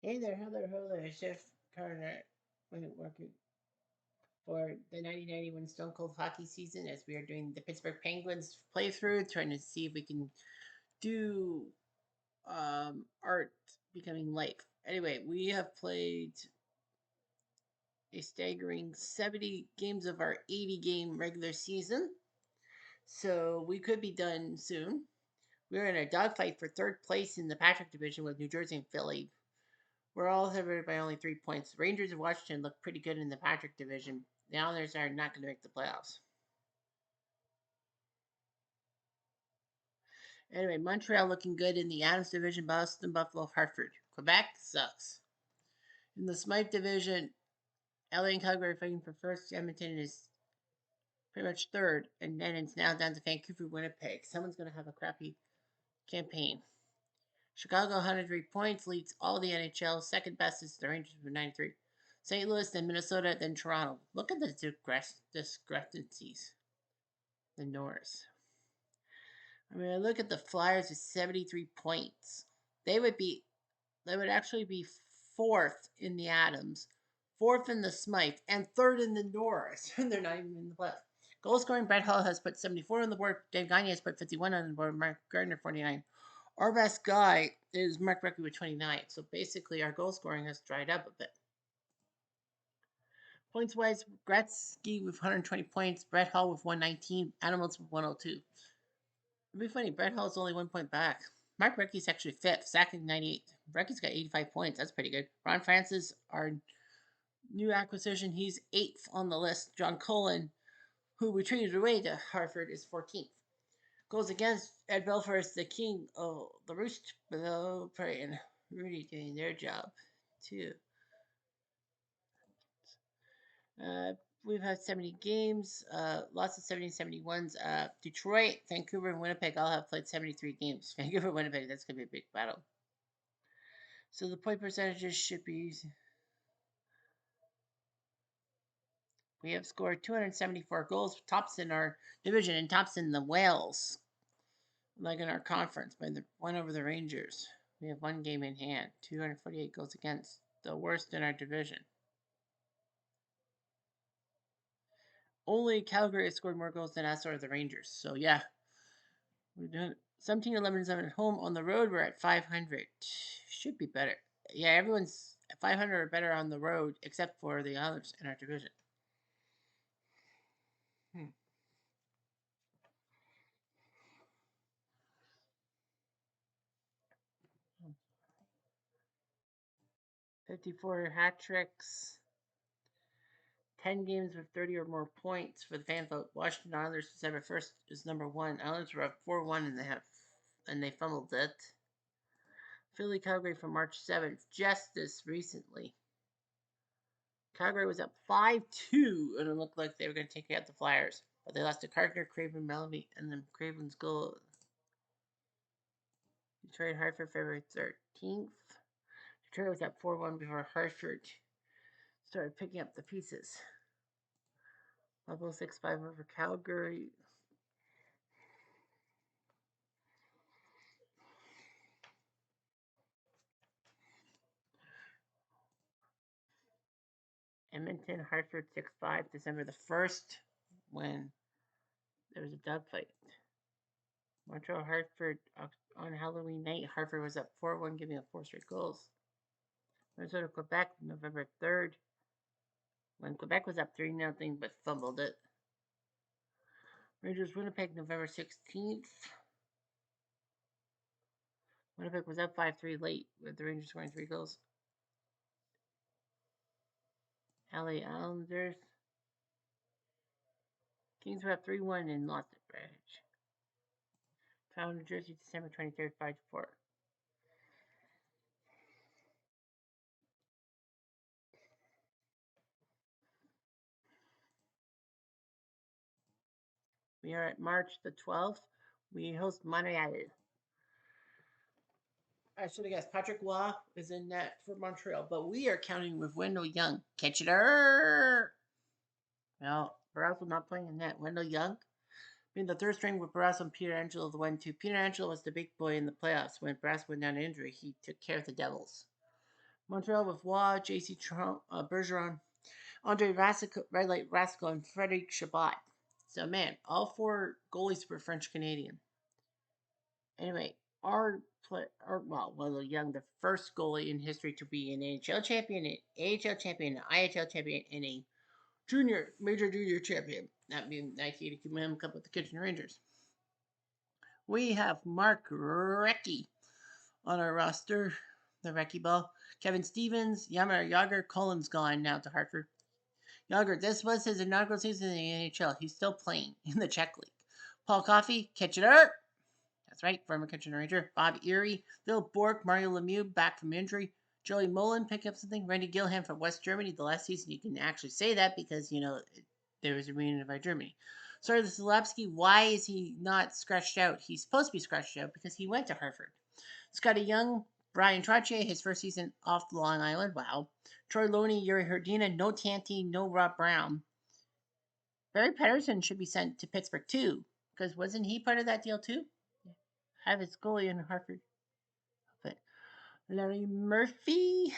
Hey there, hello there, Chef Carter. We're working for the 1991 Stone Cold hockey season as we are doing the Pittsburgh Penguins playthrough, trying to see if we can do art becoming life. Anyway, we have played a staggering 70 games of our 80 game regular season, so we could be done soon. We're in a dogfight for third place in the Patrick division with New Jersey and Philly. We're all favored by only 3 points. The Rangers of Washington look pretty good in the Patrick division. The Islanders are not going to make the playoffs. Anyway, Montreal looking good in the Adams division. Boston, Buffalo, Hartford. Quebec sucks. In the Smythe division, LA and Calgary fighting for first. Edmonton is pretty much third, and then it's now down to Vancouver, Winnipeg. Someone's going to have a crappy campaign. Chicago, 103 points, leads all the NHL. Second best is the Rangers with 93. St. Louis, then Minnesota, then Toronto. Look at the discrepancies. The North. I mean, I look at the Flyers with 73 points. They would be, they would actually be fourth in the Adams, fourth in the Smythe, and third in the Norris. And they're not even in the playoffs. Goal scoring, Brett Hull has put 74 on the board. Dave Gagne has put 51 on the board. Mark Gardner, 49. Our best guy is Mark Recchi with 29. So basically, our goal scoring has dried up a bit. Points wise, Gretzky with 120 points, Brett Hull with 119, Animals with 102. It'd be funny, Brett Hull's only 1 point back. Mark Recchi's actually fifth, sacking 98. Recchi's got 85 points. That's pretty good. Ron Francis, our new acquisition, he's eighth on the list. John Cullen, who we traded away to Hartford, is 14th. Goes against Ed Belfour is the king of the roost below prey and Rudy doing their job too. Uh, we've had 70 games, lots of 70 71s. Detroit, Vancouver, and Winnipeg all have played 73 games. Vancouver, Winnipeg, that's going to be a big battle. So the point percentages should be. We have scored 274 goals, tops in our division and tops in the Wales, like in our conference, by the one over the Rangers. We have one game in hand, 248 goals against, the worst in our division. Only Calgary has scored more goals than us or the Rangers. So yeah, we're doing 17, 11, 7 at home. On the road, we're at 500. Should be better. Yeah, everyone's at 500 or better on the road, except for the others in our division. Hmm. 54 hat tricks. 10 games with 30 or more points for the fan vote. Washington Islanders December 1st is number one. Islanders were up 4-1 and they fumbled it. Philly Calgary from March 7th, just this recently. Calgary was up 5-2 and it looked like they were going to take out the Flyers. But they lost to Carter, Craven, Melody, and then Craven's goal. Detroit Hartford February 13th. Detroit was up 4-1 before Hartford started picking up the pieces. Buffalo 6-5 over Calgary. Edmonton, Hartford 6-5, December the 1st, when there was a dogfight. Montreal, Hartford on Halloween night. Hartford was up 4-1, giving up 4 straight goals. Minnesota, Quebec, November 3rd, when Quebec was up 3-0, but fumbled it. Rangers, Winnipeg, November 16th. Winnipeg was up 5-3 late, with the Rangers scoring 3 goals. LA Islanders. Kings were up 3-1 and lost advantage. Toronto, New Jersey, December 23rd, 5-4. We are at March the 12th. We host Montreal. I should have guessed Patrick Waugh is in net for Montreal, but we are counting with Wendell Young. Catch it! Well, Barrasso not playing in net. Wendell Young being the third string with Barrasso and Peter Angelo the 1-2. Peter Angelo was the big boy in the playoffs when Barrasso went down to injury. He took care of the Devils. Montreal with Waugh, J.C. Bergeron, Andre Rasico, Red Light Rasico, and Frederic Chabot. So, man, all four goalies were French Canadian. Anyway, Will Young, the first goalie in history to be an NHL champion, an AHL champion, an IHL champion, and a major junior champion. That being 1982 Mann Cup with the Kitchener Rangers. We have Mark Recchi on our roster, the Recchi Ball. Kevin Stevens, Jaromir Jagr, Colin's gone now to Hartford. Jagr, this was his inaugural season in the NHL. He's still playing in the Czech League. Paul Coffey, Kitchener. That's right, former Kitchener Ranger. Bob Erie, Bill Bork, Mario Lemieux back from injury. Joey Mullen pick up something. Randy Gilham from West Germany. The last season you can actually say that because, there was a reunion by Germany. Sorry, the Zalapsky, why is he not scratched out? He's supposed to be scratched out because he went to Hartford. Scotty Young, Brian Trottier, his first season off Long Island. Wow. Troy Loney, Yuri Herdina, no Tanty, no Rob Brown. Barry Patterson should be sent to Pittsburgh too, because wasn't he part of that deal too? Have his goalie in Hartford. But Larry Murphy,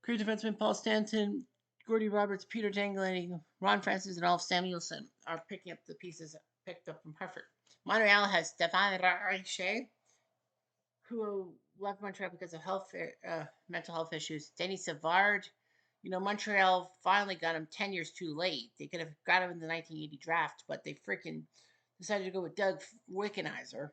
great defenseman Paul Stanton, Gordy Roberts, Peter Tanglany, Ron Francis, and Alf Samuelson are picking up the pieces picked up from Hartford. Montreal has Stéphane Richer, who left Montreal because of mental health issues. Denis Savard, Montreal finally got him 10 years too late. They could have got him in the 1980 draft, but they freaking decided to go with Doug Wickenheiser.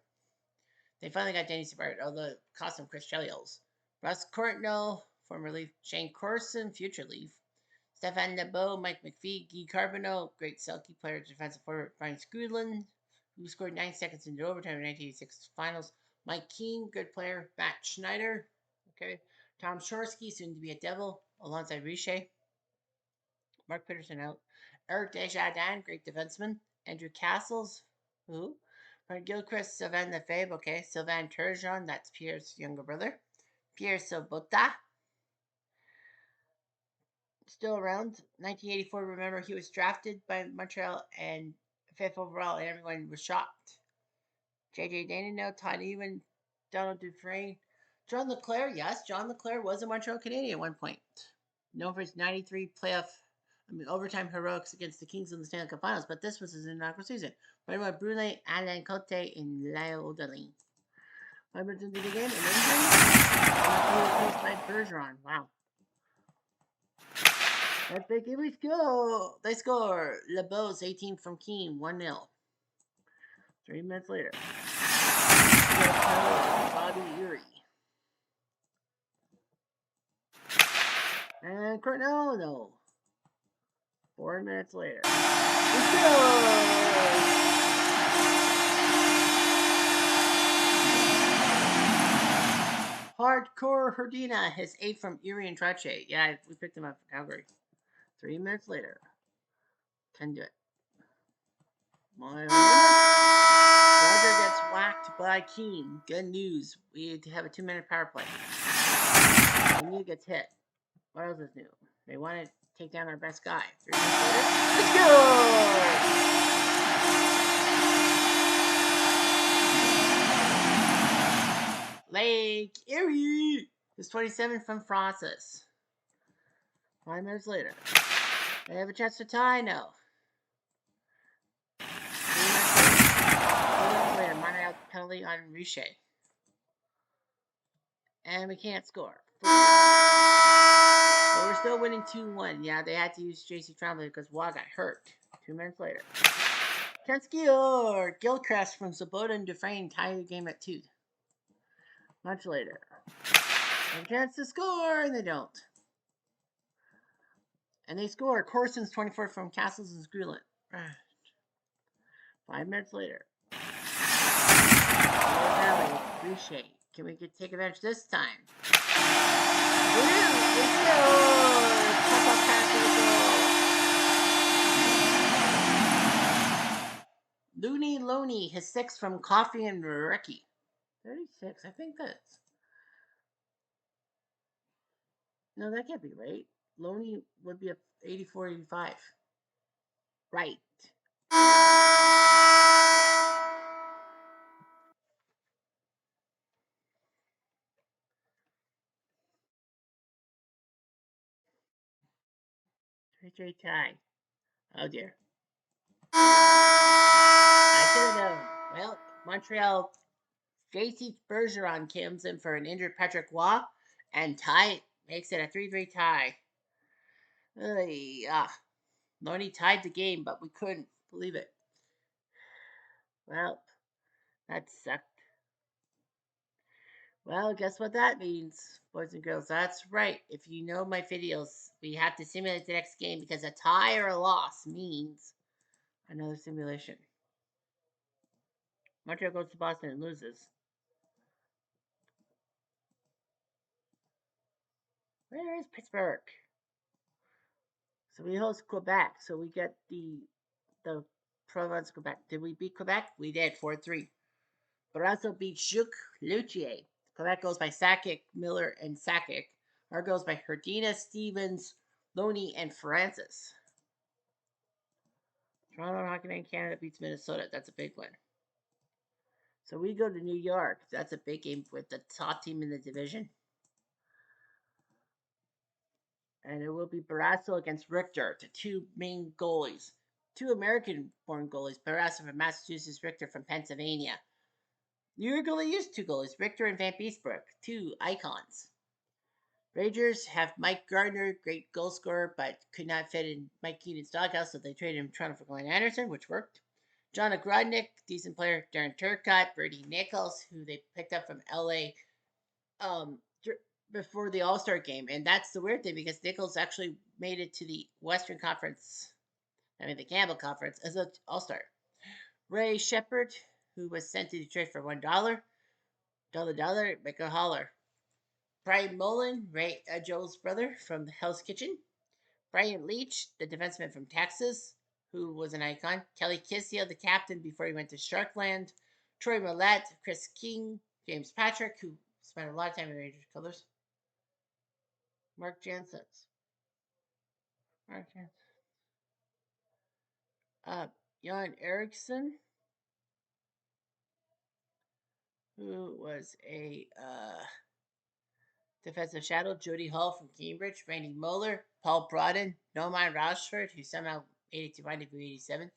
They finally got Denis Savard, although it cost him Chris Chelios. Russ Courtnall, former Leaf. Shane Corson, future Leaf. Stefan Nabeau, Mike McPhee, Guy Carbonneau, great Selke player, defensive forward. Brian Scudlin, who scored 9 seconds into overtime in 1986 finals. Mike Keane, good player. Matt Schneider, okay. Tom Shorsky, soon to be a Devil, alongside Richer. Mark Peterson out. Eric Desjardins, great defenseman. Andrew Castles, who? Brent Gilchrist, Sylvain Lefebvre, okay. Sylvain Turgeon, that's Pierre's younger brother. Pierre Sobota, still around. 1984, remember, he was drafted by Montreal and 5th overall, and everyone was shocked. J.J. Danino, Todd Ewan, Donald Dufresne. John LeClair, yes, John LeClair was a Montreal Canadian at one point. Known for his 93 overtime heroics against the Kings in the Stanley Cup Finals, but this was his inaugural season. Benoit Brulé, Alain Cote, and Léo Deline. Edmonton did again, an injury. Replaced by Bergeron. Wow. Let's make it go. They score. LeBeau's 18 from Keene, 1-0. 3 minutes later. Bobby Erie. And Courtnall, no. 4 minutes later. Let's go! Hardcore Herdina, his 8 from Erie and Trottier. Yeah, we picked him up from Calgary. 3 minutes later. Can do it. Roger gets whacked by Keene. Good news. We had to have a 2-minute power play. Lemieux gets hit. What else is new? They want to take down our best guy. 3 minutes later. Let's go! Lake Erie. It's 27 from Francis. 5 minutes later. They have a chance to tie now. 3 minutes later. Montreal penalty on Richer. And we can't score. But we're still winning 2-1. Yeah, they had to use J.C. Tremblay because Waugh got hurt. 2 minutes later. Kensky or Gilchrist from Sabota and Dufresne tie the game at 2. Much later. A chance to score, and they don't. And they score. Corson's 24 from Castles and Screwlin. 5 minutes later. Richer. Can we take advantage this time? Let's go! Looney Loney, his 6 from Coffey and Recchi. 36, I think that's... No, that can't be right. Loney would be a 84-85. Right. 3-3 tie. Oh dear. I should have known. Well, Montreal JC Bergeron comes in for an injured Patrick Roy, and tie makes it a 3-3 tie. Loney tied the game, but we couldn't believe it. Well, that sucked. Well, guess what that means, boys and girls? That's right. If you know my videos, we have to simulate the next game because a tie or a loss means another simulation. Montreal goes to Boston and loses. Where is Pittsburgh? So we host Quebec. So we get the Province Quebec. Did we beat Quebec? We did 4-3. Barrasso beat Juk Lucier. Quebec goes by Sakic, Miller, and Sakic. Our goes by Herdina, Stevens, Loney, and Francis. Toronto Hockey Night in Canada beats Minnesota. That's a big win. So we go to New York. That's a big game with the top team in the division. And it will be Barrasso against Richter, the two main goalies. Two American-born goalies, Barrasso from Massachusetts, Richter from Pennsylvania. New York only used two goalies, Richter and Van Beesbrook, two icons. Rangers have Mike Gardner, great goal scorer, but could not fit in Mike Keenan's doghouse, so they traded him to Toronto for Glenn Anderson, which worked. John Ogrodnik, decent player. Darren Turcotte, Bertie Nichols, who they picked up from LA before the All-Star game. And that's the weird thing because Nichols actually made it to the Western Conference, the Campbell Conference, as an All-Star. Ray Shepard, who was sent to Detroit for $1. Make a holler. Brian Mullen, Joel's brother from Hell's Kitchen. Brian Leach, the defenseman from Texas, who was an icon. Kelly Kissel, the captain before he went to Sharkland. Troy Millette, Chris King, James Patrick, who spent a lot of time in Rangers colors. Mark Jansen. Jan Eriksson, who was a defensive shadow. Jody Hall from Cambridge. Randy Moeller. Paul Brodin. Noman Rashford, who somehow made it to 87.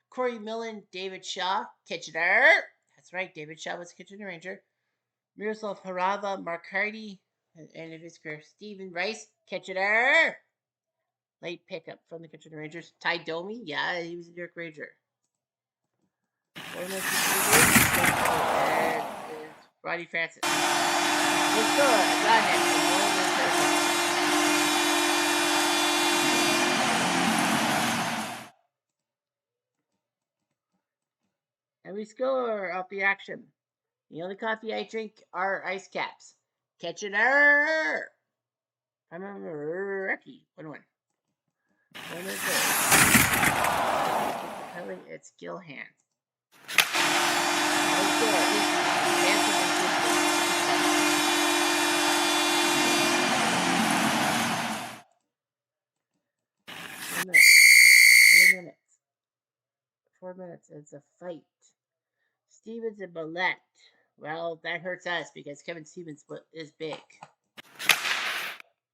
Corey Millen. David Shaw. Kitchener. That's right, David Shaw was a Kitchener Ranger. Miroslav Harava. Mark Hardy. End of his career. Stephen Rice. Kitchener. Late pickup from the Kitchener Rangers. Ty Domi. Yeah, he was a New York Ranger. And it's Roddy Francis. Let's go. And we score off the action. The only coffee I drink are ice caps. Kitchener. I remember Ricky. 1-1. It's Gilhan. Four minutes. It's a fight. Stevens and Millette. Well, that hurts us because Kevin Stevens is big.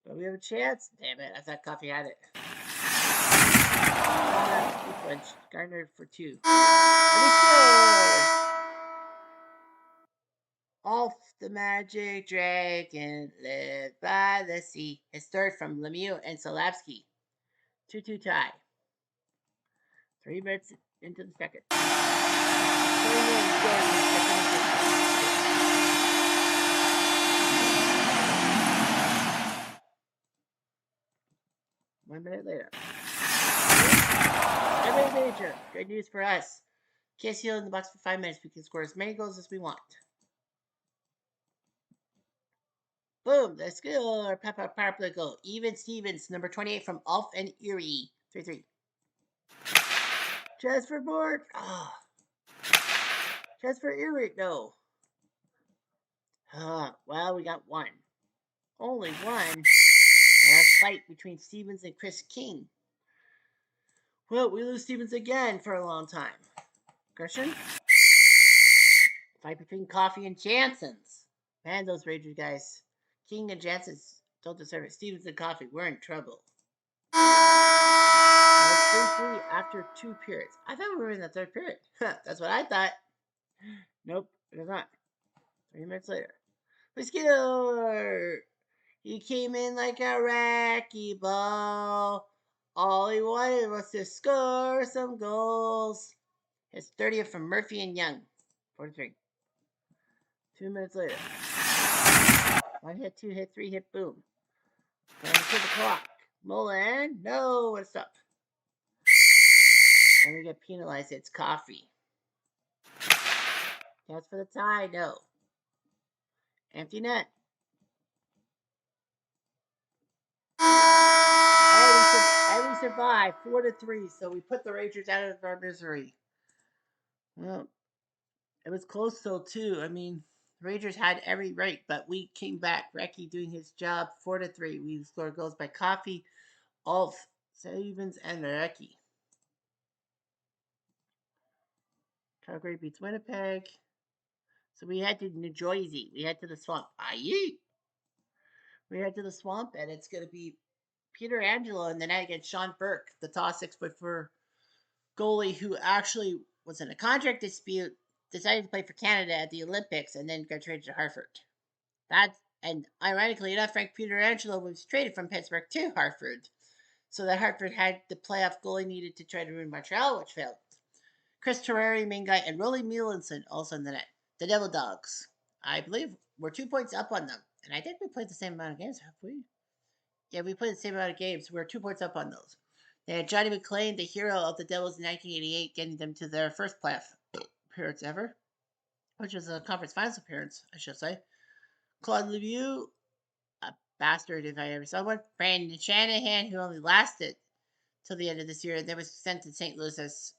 But we have a chance. Damn it. I thought Coffee had it. Gardner for 2. Off the Magic Dragon, live by the sea. His third from Lemieux and Solavsky. 2-2 tie. 3 minutes into the second. 1 minute later. Every major. Good news for us. Kissel in the box for 5 minutes. We can score as many goals as we want. Boom, let's go. Power play goal. Even Stevens, number 28 from Ulf and Erie. 3-3. Transfer board. Oh. Transfer Erie. No. Well, we got 1. Only 1. And a fight between Stevens and Chris King. Well, we lose Stevens again for a long time. Gershon? Fight between Coffee and Jansen's. Man, those Rangers guys. King and Jansen's don't deserve it. Stevens and Coffee, we're in trouble. briefly after 2 periods. I thought we were in the 3rd period. That's what I thought. Nope, it is not. 3 minutes later. Mosquito! He came in like a wrecking ball. All he wanted was to score some goals. His 30th from Murphy and Young. 43. 2 minutes later. 1 hit, 2 hit, 3 hit, boom. Going to the clock. Mullen, no, what's up? And we get penalized. It's Coffee. Chance for the tie, no. Empty net. And we survive 4-3. So we put the Rangers out of our misery. Well, it was close till 2. I mean, Rangers had every right, but we came back. Recchi doing his job 4-3. We scored goals by Coffee, Ulf, Savens, and Recchi. Calgary beats Winnipeg. So we head to New Jersey. We head to the swamp. Aye. We head to the swamp, and it's going to be Peter Angelo in the net against Sean Burke, the tall 6'4" goalie who actually was in a contract dispute, decided to play for Canada at the Olympics, and then got traded to Hartford. And ironically enough, Frank Pietrangelo was traded from Pittsburgh to Hartford, so that Hartford had the playoff goalie needed to try to win Montreal, which failed. Chris Terreri, main guy, and Rolly Melanson also in the net. The Devil Dogs, I believe, we're 2 points up on them, and I think we played the same amount of games, have we? Yeah, we played the same amount of games. We're 2 points up on those. They had Johnny McLean, the hero of the Devils in 1988, getting them to their first playoff appearance ever, which was a conference finals appearance, I should say. Claude Lemieux, a bastard if I ever saw one. Brandon Shanahan, who only lasted till the end of this year, and then was sent to St. Louis as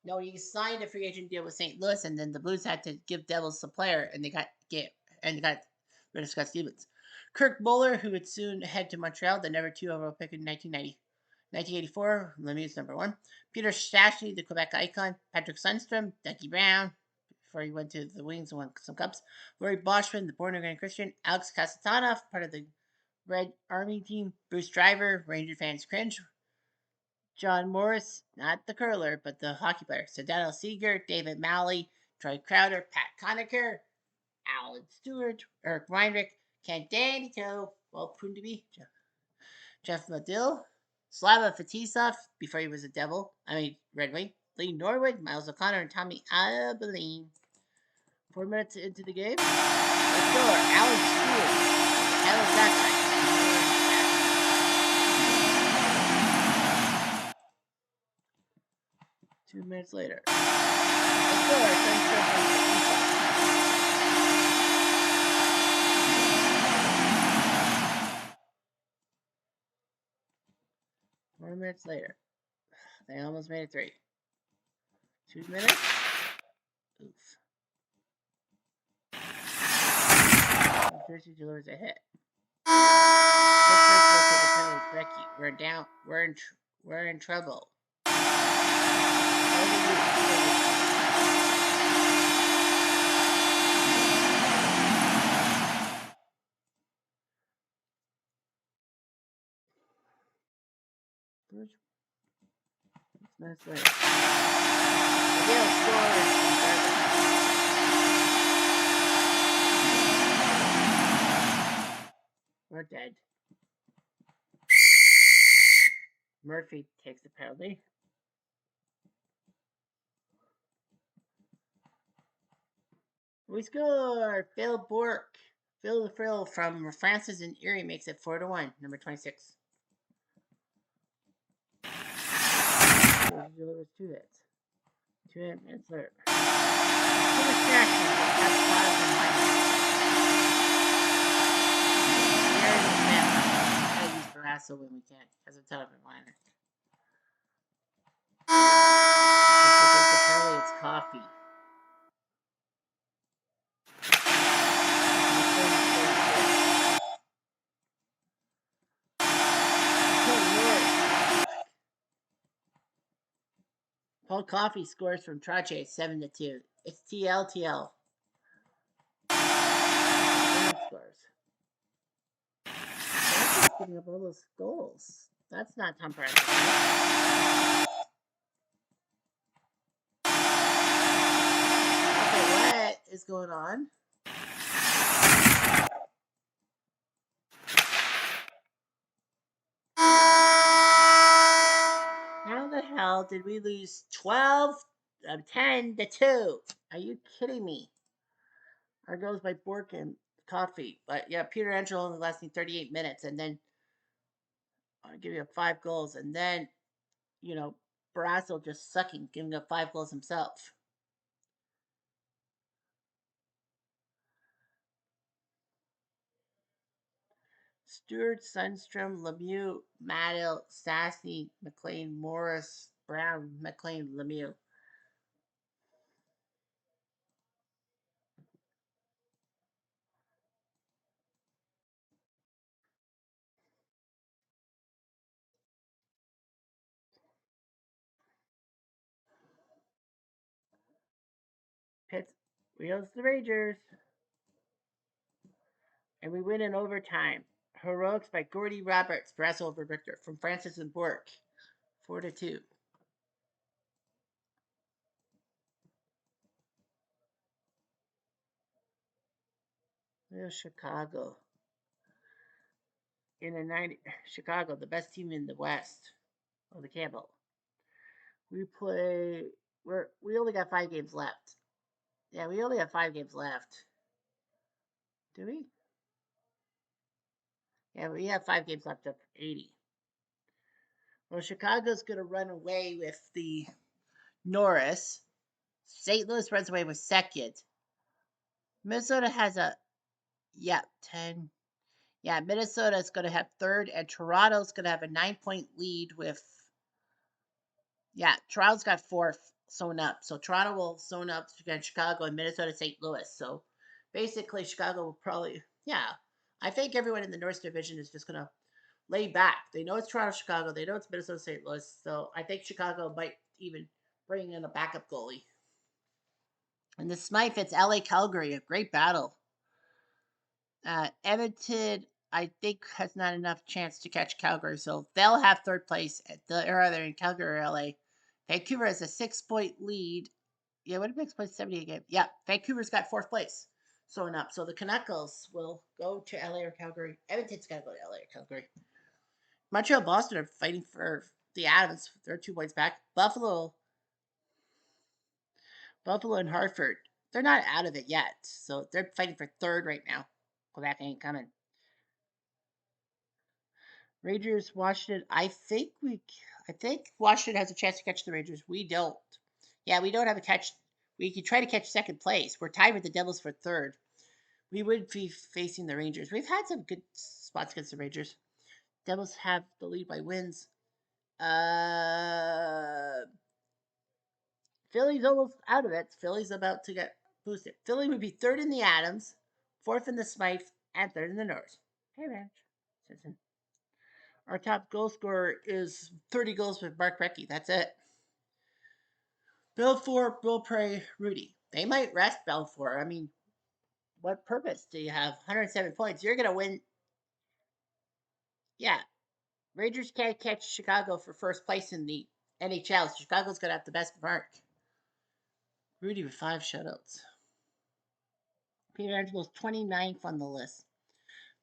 no, he signed a free agent deal with St. Louis, and then the Blues had to give Devils a player, and they got rid of Scott Stevens. Kirk Muller, who would soon head to Montreal, the number 2 overall pick in 1984. Lemieux's number 1. Peter Stastny, the Quebec icon. Patrick Sundstrom, Ducky Brown, before he went to the Wings and won some cups. Rory Boschman, the Born Again Christian. Alex Kasatonov, part of the Red Army team. Bruce Driver, Ranger fans cringe. John Morris, not the curler, but the hockey player. Sedano Seeger, David Malley, Troy Crowder, Pat Conacher, Alan Stewart, Eric Weinrich, Kent Danito, well, proven to be Jeff Medill, Slava Fetisov, before he was a Devil, Red Wing, Lee Norwood, Miles O'Connor, and Tommy Abilene. 4 minutes into the game. Let's go. Alan Stewart. Hell is that guy? 2 minutes later. Let's go. Four minutes later. They almost made it 3. 2 minutes. Oof. Jersey delivers a hit. Becky, we're down. We're in trouble. Minutes later. Miguel scores. We're dead. Murphy takes the penalty. We score! Phil Bourque. Phil the Frill from Francis and Erie makes it 4-1. Number 26. Delivers 2 hits. 2 minutes later. 2 distractions. That's positive. I use Barrasso when we can, as a ton of liner. It's Coffee. Paul Coffey scores from Trache 7-2. It's TLTL. Scores. giving up all those goals. That's not Tom Brady. Okay, what is going on? How the hell did we lose 12 10 to 2? Are you kidding me? Our goals by Bork and Coffee. But yeah, Peter Angelo only lasting 38 minutes, and then I'll give you 5 goals, and then Barrasso just sucking, giving up 5 goals himself. Stewart, Sundstrom, Lemieux, Maddill, Sassy, McLean, Morris, Brown, McLean, Lemieux. Pitts, we host the Rangers, and we win in overtime. Heroics by Gordy Roberts, Brasso over Victor from Francis and Bork, 4-2. There's Chicago. In the 90, Chicago, the best team in the West of the Campbell. We play. We only got 5 games left. Yeah, we only have 5 games left. Do we? Yeah, we have 5 games left of 80. Well, Chicago's going to run away with the Norris. St. Louis runs away with second. Minnesota has a 10. Yeah, Minnesota's going to have third, and Toronto's going to have a 9-point lead with. Yeah, Toronto's got fourth sewn up. So Toronto will sewn up against Chicago and Minnesota, St. Louis. So basically, Chicago will probably. Yeah, I think everyone in the North Division is just going to lay back. They know it's Toronto, Chicago. They know it's Minnesota, St. Louis. So I think Chicago might even bring in a backup goalie. And the Smythe, it's LA Calgary, a great battle. Edmonton, I think, has not enough chance to catch Calgary, so they'll have third place. They're either in Calgary or LA. Vancouver has a 6-point lead. Yeah, what makes place 78 game? Yeah, Vancouver's got fourth place sewn up. So the Canucks will go to LA or Calgary. Edmonton's got to go to LA or Calgary. Montreal, Boston are fighting for the Adams. They're 2 points back. Buffalo and Hartford, they're not out of it yet. So they're fighting for third right now. Quebec ain't coming. Rangers, Washington. I think Washington has a chance to catch the Rangers. We don't. Yeah, we don't have a catch. We could try to catch second place. We're tied with the Devils for third. We would be facing the Rangers. We've had some good spots against the Rangers. Devils have the lead by wins. Philly's almost out of it. Philly's about to get boosted. Philly would be third in the Adams, fourth in the Smythe, and third in the North. Hey, Ranch. Simpson. Our top goal scorer is 30 goals with Mark Recchi. That's it. Belfour, Beaupre, Rudy. They might rest Belfour. I mean, what purpose do you have? 107 points. You're going to win. Yeah. Rangers can't catch Chicago for first place in the NHL. So Chicago's going to have the best mark. Rudy with 5 shutouts. Peter Angelo's 29th on the list.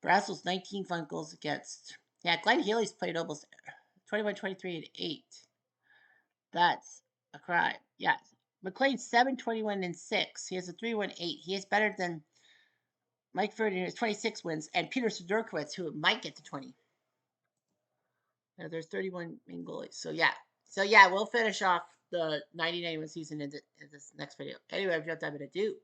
Brassel's 19th on goals against. Yeah, Glenn Healy's played almost 21, 23, and 8. That's a crime. Yes. McLean's 7, 21, and 6. He has a 3-1-8. He is better than Mike Ferdinand has 26 wins, and Peter Sidorkowitz, who might get to 20. Now, there's 31 main goalies. So, yeah. We'll finish off the 1991 season in this next video. Anyway, I've got that to do.